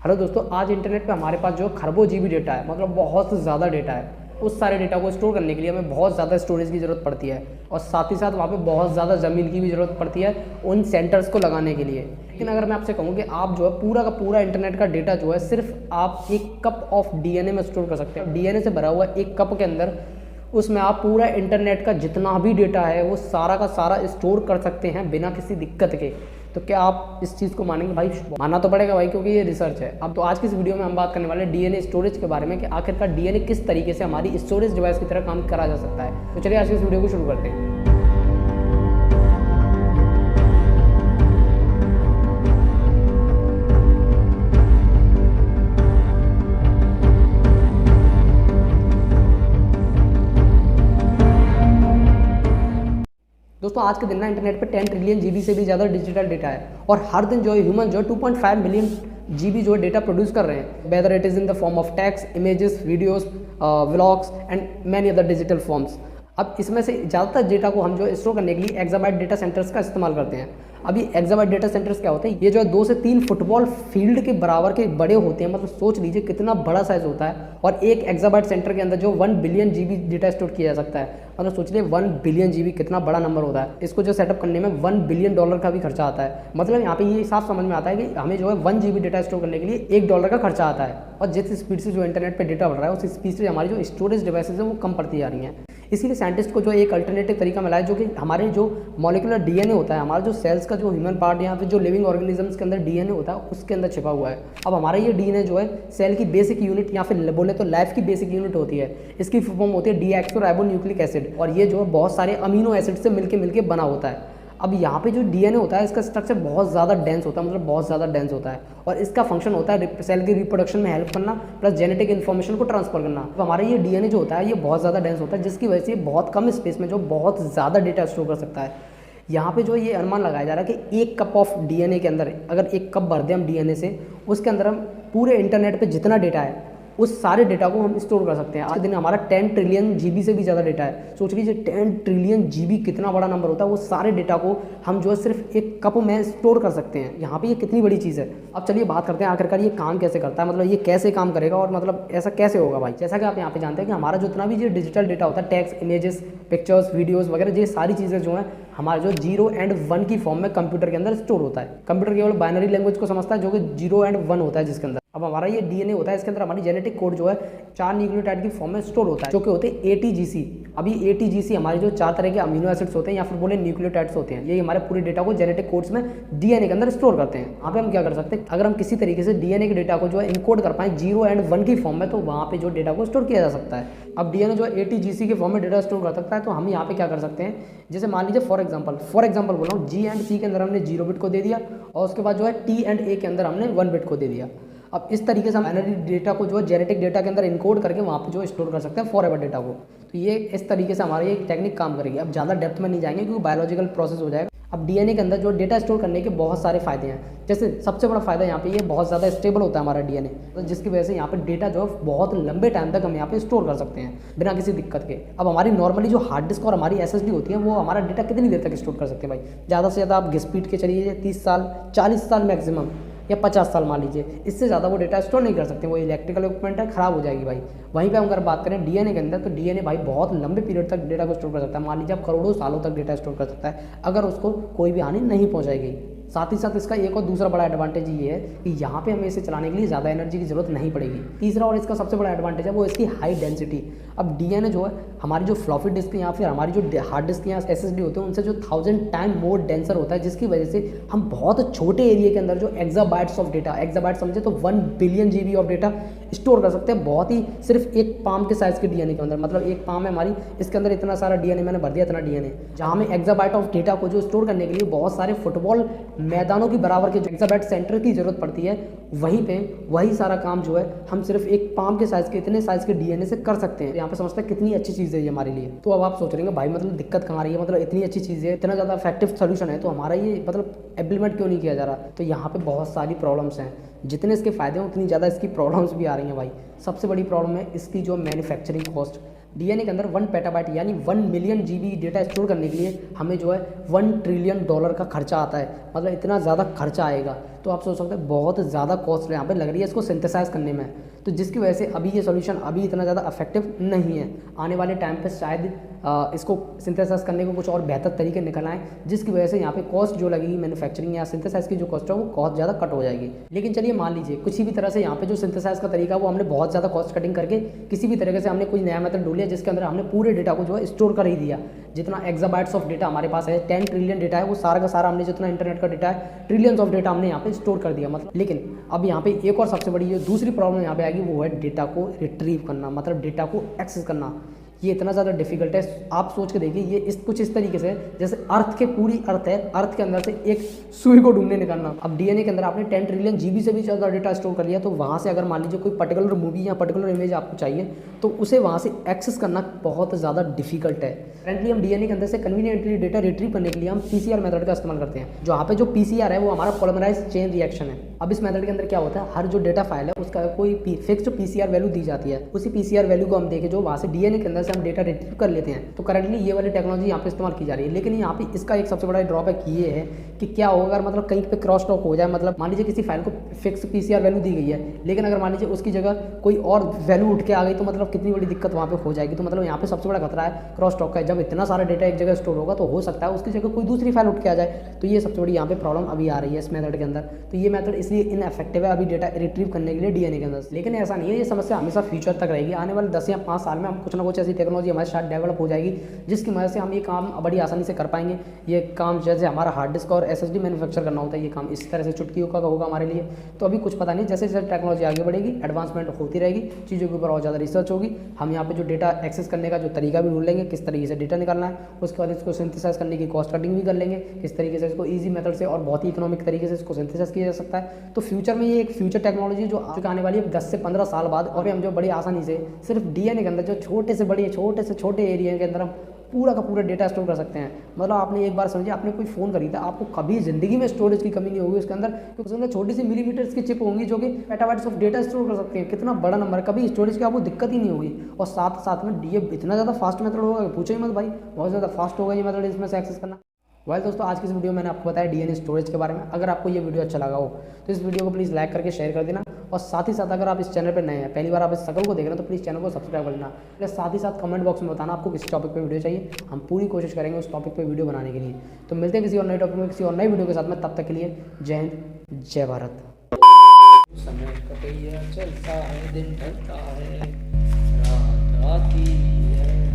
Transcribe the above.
Hello दोस्तों, आज internet पे हमारे पास जो खरबों जीबी डेटा है, मतलब बहुत ज़्यादा डेटा है। उस सारे डेटा को स्टोर करने के लिए हमें बहुत ज़्यादा स्टोरेज की ज़रूरत पड़ती है और साथ ही साथ वहाँ पे बहुत ज़्यादा ज़मीन की भी ज़रूरत पड़ती है उन सेंटर्स को लगाने के लिए। लेकिन अगर मैं आपसे कहूँ कि आप जो है पूरा का पूरा इंटरनेट का डेटा जो है सिर्फ आप एक कप ऑफ डीएनए में स्टोर कर सकते हैं। डीएनए से भरा हुआ एक कप के अंदर उसमें आप पूरा इंटरनेट का जितना भी डेटा है वो सारा का सारा स्टोर कर सकते हैं बिना किसी दिक्कत के। तो क्या आप इस चीज़ को मानेंगे? भाई मानना तो पड़ेगा भाई, क्योंकि ये रिसर्च है। अब तो आज की इस वीडियो में हम बात करने वाले हैं डीएनए स्टोरेज के बारे में कि आखिरकार डीएनए किस तरीके से हमारी स्टोरेज डिवाइस की तरह काम करा जा सकता है। तो चलिए आज की इस वीडियो को शुरू करते हैं। दोस्तों, आज के दिन ना इंटरनेट पे 10 ट्रिलियन जीबी से भी ज़्यादा डिजिटल डेटा है और हर दिन जो है ह्यूमन जो 2.5 मिलियन जीबी जो है डेटा प्रोड्यूस कर रहे हैं, whether it is in the form of text, images, videos, vlogs and many other digital forms. अब इसमें से ज़्यादातर डेटा को हम जो स्टोर करने के लिए एक्साबाइट डेटा सेंटर्स का इस्तेमाल करते हैं। अभी एक्साबाइट डेटा सेंटर्स क्या होते हैं? ये जो है 2 से 3 फुटबॉल फील्ड के बराबर के बड़े होते हैं। मतलब सोच लीजिए कितना बड़ा साइज होता है और एक एक्साबाइट सेंटर के अंदर जो 1 बिलियन जीबी डेटा स्टोर किया जा सकता है। मतलब सोच लीजिए 1 बिलियन जीबी कितना बड़ा नंबर होता है। इसको जो सेटअप करने में $1 बिलियन का भी खर्चा आता है। मतलब यहाँ पे ये साफ समझ में आता है कि हमें जो है 1 जीबी डेटा स्टोर करने के लिए $1 का खर्चा आता है। और जिस स्पीड से जो इंटरनेट पे डेटा बढ़ रहा है उस स्पीड से हमारी जो स्टोरेज डिवाइसेज है वो कम पड़ती जा रही हैं। इसीलिए साइंटिस्ट को जो एक अल्टरनेटिव तरीका मिला है, जो कि हमारे जो मॉलिक्यूलर डीएनए होता है, हमारा जो सेल्स का जो ह्यूमन पार्ट या फिर जो लिविंग ऑर्गेनिजम्स के अंदर डीएनए होता है उसके अंदर छिपा हुआ है। अब हमारा ये डीएनए जो है सेल की बेसिक यूनिट या फिर बोले तो लाइफ की बेसिक यूनिट होती है। इसकी फॉर्म होती है डीऑक्सोराइबोन्यूक्लिक एसिड और ये जो है बहुत सारे अमीनो एसिड से मिलके बना होता है। अब यहाँ पे जो डीएनए होता है इसका स्ट्रक्चर बहुत ज़्यादा डेंस होता है, मतलब बहुत ज़्यादा डेंस होता है और इसका फंक्शन होता है सेल की रिप्रोडक्शन में हेल्प करना प्लस जेनेटिक इन्फॉर्मेशन को ट्रांसफर करना। तो हमारा ये डीएनए जो होता है ये बहुत ज़्यादा डेंस होता है, जिसकी वजह से बहुत कम स्पेस में जो बहुत ज़्यादा डेटा स्टोर कर सकता है। यहाँ पे जो ये अनुमान लगाया जा रहा है कि एक कप ऑफ डीएनए के अंदर अगर एक कप भर दें हम डीएनए से, उसके अंदर हम पूरे इंटरनेट पे जितना डेटा है उस सारे डेटा को हम स्टोर कर सकते हैं। आज के दिन हमारा 10 ट्रिलियन जीबी से भी ज़्यादा डेटा है। सोच लीजिए 10 ट्रिलियन जीबी कितना बड़ा नंबर होता है। वो सारे डेटा को हम जो है सिर्फ एक कप में स्टोर कर सकते हैं। यहाँ पे ये कितनी बड़ी चीज़ है। अब चलिए बात करते हैं आखिरकार ये काम कैसे करता है, मतलब ये कैसे काम करेगा और मतलब ऐसा कैसे होगा भाई। जैसा कि आप यहाँ पे जानते हैं कि हमारा जितना भी जो डिजिटल डेटा होता है, टेक्स्ट, इमेजेस, पिक्चर्स, वीडियोज़ वगैरह, ये सारी चीज़ें जो हैं हमारा जो 0 एंड 1 की फॉर्म में कंप्यूटर के अंदर स्टोर होता है। कंप्यूटर केवल बाइनरी लैंग्वेज को समझता है जो कि 0 एंड 1 होता है जिसके अंदर। अब हमारा ये डीएनए होता है, इसके अंदर हमारी जेनेटिक कोड जो है 4 न्यूक्लियोटाइड की फॉर्म में स्टोर होता है जो कि होते हैं एटीजीसी। अभी एटीजीसी हमारे जो 4 तरह के अमीनो एसिड्स होते हैं या फिर बोले न्यूक्लियोटाइड्स होते हैं, ये हमारे पूरे डेटा को जेनेटिक कोड्स में डीएनए के अंदर स्टोर करते हैं। यहाँ पे हम क्या कर सकते हैं, अगर हम किसी तरीके से डीएनए के डेटा को जो है इनकोड कर पाएं 0 एंड 1 की फॉर्म में, तो वहाँ पे जो डेटा को स्टोर किया जा सकता है। अब डीएनए जो एटीजीसी के फॉर्म में डेटा स्टोर कर सकता है, तो हम यहाँ पे क्या कर सकते हैं, जैसे मान लीजिए फॉर एग्जाम्पल बोल रहा हूँ, जी एंड सी के अंदर हमने 0 बिट को दे दिया और उसके बाद जो है टी एंड ए के अंदर हमने 1 बिट को दे दिया। अब इस तरीके से हम बाइनरी डेटा को जो है जेनेटिक डेटा के अंदर इनकोड करके वहाँ पे जो स्टोर कर सकते हैं फॉरएवर डेटा को। तो ये इस तरीके से हमारी ये टेक्निक काम करेगी। अब ज़्यादा डेप्थ में नहीं जाएंगे क्योंकि बायोलॉजिकल प्रोसेस हो जाएगा। अब डीएनए के अंदर जो डेटा स्टोर करने के बहुत सारे फायदे हैं। जैसे सबसे बड़ा फायदा यहाँ पे ये बहुत ज़्यादा स्टेबल होता है हमारा डीएनए, तो जिसकी वजह से यहाँ पे डेटा जो है बहुत लंबे टाइम तक हम यहाँ पे स्टोर कर सकते हैं बिना किसी दिक्कत के। अब हमारी नॉर्मली जो हार्ड डिस्क और हमारी एसएसडी होती है वो हमारा डेटा कितनी देर तक स्टोर कर सकते हैं भाई? ज़्यादा से ज़्यादा आप घिस पीट के चलिए 30 साल, 40 साल मैक्सिमम, या 50 साल मान लीजिए। इससे ज़्यादा वो डेटा स्टोर नहीं कर सकते, वो इलेक्ट्रिकल इक्विपमेंट है, ख़राब हो जाएगी भाई। वहीं पे हम अगर बात करें डीएनए के अंदर, तो डीएनए भाई बहुत लंबे पीरियड तक डेटा को स्टोर कर सकता है। मान लीजिए आप करोड़ों सालों तक डेटा स्टोर कर सकता है अगर उसको कोई भी हानि नहीं पहुँचाई गई। साथ ही साथ इसका एक और दूसरा बड़ा एडवांटेज ये है कि यहाँ पे हमें इसे चलाने के लिए ज़्यादा एनर्जी की ज़रूरत नहीं पड़ेगी। तीसरा और इसका सबसे बड़ा एडवांटेज है वो इसकी हाई डेंसिटी। अब डीएनए जो है हमारी जो फ्लॉपी डिस्क या फिर हमारी जो हार्ड डिस्क या एसएसडी होते हैं उनसे जो 1000 टाइम मोर डेंसर होता है, जिसकी वजह से हम बहुत छोटे एरिया के अंदर जो एक्साबाइट्स ऑफ डेटा, एक्साबाइट समझे तो 1 billion GB of data store कर सकते हैं बहुत ही सिर्फ एक पाम के साइज़ के डीएनए के अंदर। मतलब एक पाम है हमारी, इसके अंदर इतना सारा डीएनए मैंने भर दिया, इतना डीएनए, जहाँ में एक्साबाइट ऑफ डेटा को जो स्टोर करने के लिए बहुत सारे फुटबॉल मैदानों की बराबर के जो एक्साबाइट सेंटर की जरूरत पड़ती है, वहीं पे वही सारा काम जो है हम सिर्फ एक पाम के साइज़ के इतने साइज़ के डीएनए से कर सकते हैं। यहाँ पे समझते हैं कितनी अच्छी चीज़ है ये हमारे लिए। तो अब आप सोच रहे हैं भाई मतलब दिक्कत कहाँ आ रही है, मतलब इतनी अच्छी चीज़ है, इतना ज़्यादा इफेक्टिव सोल्यूशन है, तो हमारा ये मतलब इम्प्लीमेंट क्यों नहीं किया जा रहा? तो यहाँ पे बहुत सारी प्रॉब्लम्स हैं। जितने इसके फ़ायदे हैं उतनी ज़्यादा इसकी प्रॉब्लम्स भी आ रही हैं भाई। सबसे बड़ी प्रॉब्लम है इसकी जो मैन्युफैक्चरिंग कॉस्ट। डीएनए के अंदर 1 पेटाबाइट यानी 1 मिलियन जीबी डेटा स्टोर करने के लिए हमें जो है $1 ट्रिलियन का खर्चा आता है। मतलब इतना ज़्यादा खर्चा आएगा। तो आप सोच सकते हैं बहुत ज़्यादा कॉस्ट यहाँ पे लग रही है इसको सिंथेसाइज करने में। तो जिसकी वजह से अभी ये सॉल्यूशन अभी इतना ज़्यादा इफेक्टिव नहीं है। आने वाले टाइम पे शायद इसको सिंथेसाइज करने को कुछ और बेहतर तरीके निकल आए, जिसकी वजह से यहाँ पे कॉस्ट जो लगेगी मैन्युफैक्चरिंग या सिंथेसाइज की जो कॉस्ट है वो बहुत ज़्यादा कट हो जाएगी। लेकिन चलिए मान लीजिए किसी भी तरह से यहाँ पे जो सिंथेसाइज का तरीका वो हमने बहुत ज़्यादा कॉस्ट कटिंग करके किसी भी तरीके से हमने कोई नया मेथड ढूंढ लिया जिसके अंदर हमने पूरे डेटा को जो है स्टोर कर ही दिया। जितना एक्साबाइट्स ऑफ डेटा हमारे पास है, 10 ट्रिलियन डेटा है, वो सारा का सारा हमने जितना इंटरनेट का डेटा है, ट्रिलियंस ऑफ डेटा हमने यहाँ पे स्टोर कर दिया मतलब। लेकिन अब यहाँ पे एक और सबसे बड़ी जो दूसरी प्रॉब्लम यहाँ पे आएगी वो है डेटा को रिट्रीव करना, मतलब डेटा को एक्सेस करना। ये इतना ज़्यादा डिफिकल्ट है, आप सोच के देखिए ये कुछ इस तरीके से जैसे अर्थ के पूरी अर्थ है, अर्थ के अंदर से एक सुई को ढूंढने निकालना। अब डीएनए के अंदर आपने 10 ट्रिलियन जीबी से भी ज़्यादा डेटा स्टोर कर लिया, तो वहाँ से अगर मान लीजिए कोई पर्टिकुलर मूवी या पर्टिकुलर इमेज आपको चाहिए तो उसे वहाँ से एक्सेस करना बहुत ज़्यादा डिफिकल्ट है। करंटली हम डीएनए के अंदर से कन्वीनियंटली डेटा रिट्रीव करने के लिए हम पीसीआर मेथड का इस्तेमाल करते हैं। जो यहाँ पे जो पीसीआर है वो हमारा पॉलीमराइज चेन रिएक्शन है। अब इस मेथड के अंदर क्या होता है, हर जो डेटा फाइल है उसका कोई फिक्स्ड पीसीआर वैल्यू दी जाती है। उसी पीसीआर वैल्यू को हम देखें जो वहाँ से डीएनए के अंदर से हम डेटा रिट्रीव कर लेते हैं। तो करंटली ये वाली टेक्नोलॉजी यहाँ पे इस्तेमाल की जा रही है। लेकिन यहाँ पे इसका एक सबसे बड़ा ड्रॉबैक ये है कि क्या होगा अगर मतलब कहीं पे क्रॉस टॉक हो जाए, मतलब मान लीजिए किसी फाइल को फिक्स पीसीआर वैल्यू दी गई है लेकिन अगर मान लीजिए उसकी जगह कोई और वैल्यू उठ के आ गई तो मतलब कितनी बड़ी दिक्कत वहाँ पे हो जाएगी। तो मतलब यहाँ पे सबसे बड़ा खतरा है क्रॉस टॉक का। जब इतना सारा डेटा एक जगह स्टोर होगा तो हो सकता है उसकी जगह कोई दूसरी फाइल उठ के आ जाए। तो ये सबसे बड़ी यहाँ पे प्रॉब्लम अभी आ रही है इस मेथड के अंदर। तो ये मेथड इसलिए इनएफेक्टिव है अभी डेटा रिट्रीव करने के लिए डीएनए के अंदर। लेकिन ऐसा नहीं है, ये समस्या हमेशा फ्यूचर तक रहेगी। आने वाले 10 या 5 साल में हम कुछ ना कुछ ऐसी टेक्नोलॉजी हमारे साथ डेवलप हो जाएगी जिसकी वजह से हम ये काम बड़ी आसानी से कर पाएंगे। ये काम जैसे हमारा हार्ड डिस्क और एसएसडी मैन्युफैक्चर करना होता है, ये काम इस तरह से चुटकियों का होगा हमारे लिए। तो अभी कुछ पता नहीं, जैसे जैसे टेक्नोलॉजी आगे बढ़ेगी एडवांसमेंट होती रहेगी, चीज़ों के ऊपर और ज़्यादा रिसर्च होगी। हम यहाँ पे जो डेटा एक्सेस करने का जो तरीका भी ढूंढ लेंगे, किस तरीके से डेटा निकालना है, उसके बाद इसको सिंथेसाइज करने की कॉस्ट कटिंग भी कर लेंगे, किस तरीके से इसको ईजी मेथड से और बहुत ही इकोनॉमिक तरीके से इसको सिंथेसाइज किया जा सकता है। तो फ्यूचर में ये एक फ्यूचर टेक्नोलॉजी जो आने वाली है 10 से 15 साल बाद, और हम जो बड़ी आसानी से सिर्फ डीएनए के अंदर जो छोटे से छोटे एरिया के अंदर हम पूरा का पूरा डेटा स्टोर कर सकते हैं। मतलब आपने एक बार समझिए, आपने कोई फ़ोन खरीदा, आपको कभी ज़िंदगी में स्टोरेज की कमी नहीं होगी उसके अंदर, क्योंकि उसके अंदर छोटी सी मिलीमीटर्स की चिप होंगी जो कि पेटाबाइट्स ऑफ डेटा स्टोर कर सकते हैं। कितना बड़ा नंबर, कभी स्टोरेज की आपको दिक्कत ही नहीं होगी। और साथ में ये इतना ज़्यादा फास्ट मेथड होगा, पूछो ही मत भाई, बहुत ज़्यादा फास्ट होगा ये मेथड इसमें से एक्सेस करना। दोस्तों, आज की इस वीडियो में मैंने आपको बताया डीएनए स्टोरेज के बारे में। अगर आपको ये वीडियो अच्छा लगा हो तो इस वीडियो को प्लीज़ लाइक करके शेयर कर देना, और साथ ही साथ अगर आप इस चैनल पर नए हैं, पहली बार आप इस शकल को देख रहे हैं, तो प्लीज़ चैनल को सब्सक्राइब कर लेना। प्लस साथ ही साथ कमेंट बॉक्स में बताना आपको किस टॉपिक पे वीडियो चाहिए, हम पूरी कोशिश करेंगे उस टॉपिक पे वीडियो बनाने के लिए। तो मिलते हैं किसी और नए टॉपिक में, किसी और नई वीडियो के साथ में। तब तक के लिए जय हिंद, जय भारत। समय कटैया चलता है, दिन ढलता है, रात आती है।